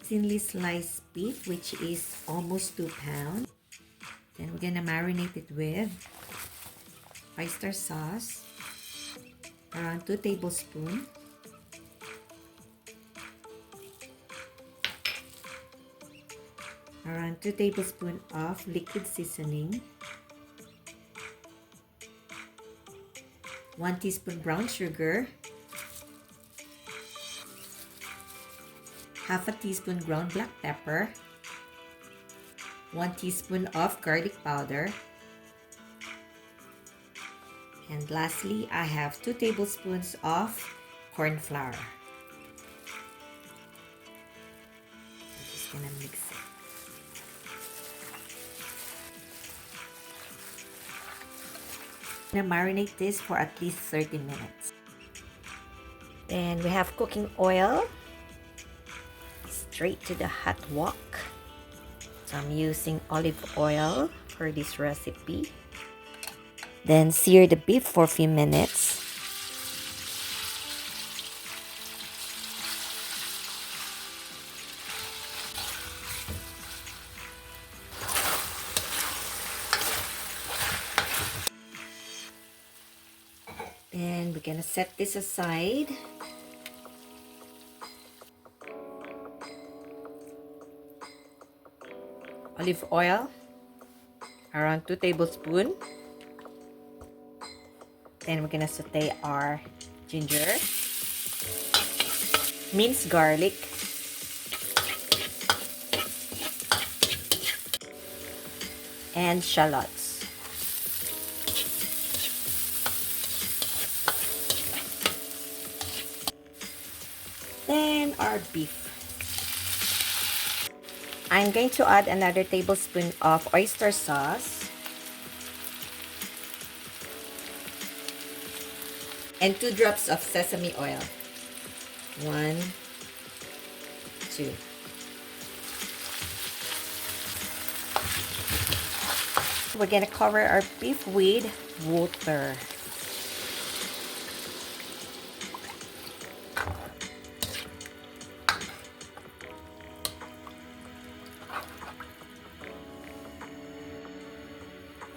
thinly sliced beef, which is almost 2 pounds. Then we're gonna marinate it with oyster sauce, around 2 tablespoons. Around 2 tablespoons of liquid seasoning, 1 teaspoon brown sugar, half a teaspoon ground black pepper, 1 teaspoon of garlic powder, and lastly, I have 2 tablespoons of corn flour. I'm just gonna mix it. I'm gonna marinate this for at least 30 minutes. Then we have cooking oil. Straight to the hot wok. So I'm using olive oil for this recipe. Then sear the beef for a few minutes. Then we're gonna set this aside. Olive oil, around 2 tablespoons. Then we're gonna saute our ginger, minced garlic, and shallots. Then our beef. I'm going to add another tablespoon of oyster sauce and 2 drops of sesame oil. 1, 2. We're gonna cover our beef with water.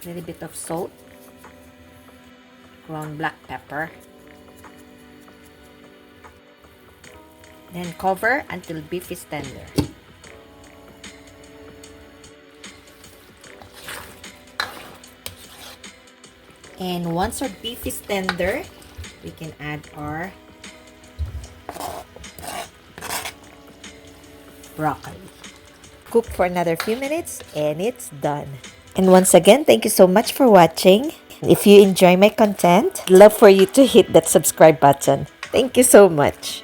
A little bit of salt, ground black pepper. Then cover until beef is tender. And once our beef is tender, we can add our broccoli. Cook for another few minutes and it's done. And once again, thank you so much for watching. If you enjoy my content, I'd love for you to hit that subscribe button. Thank you so much.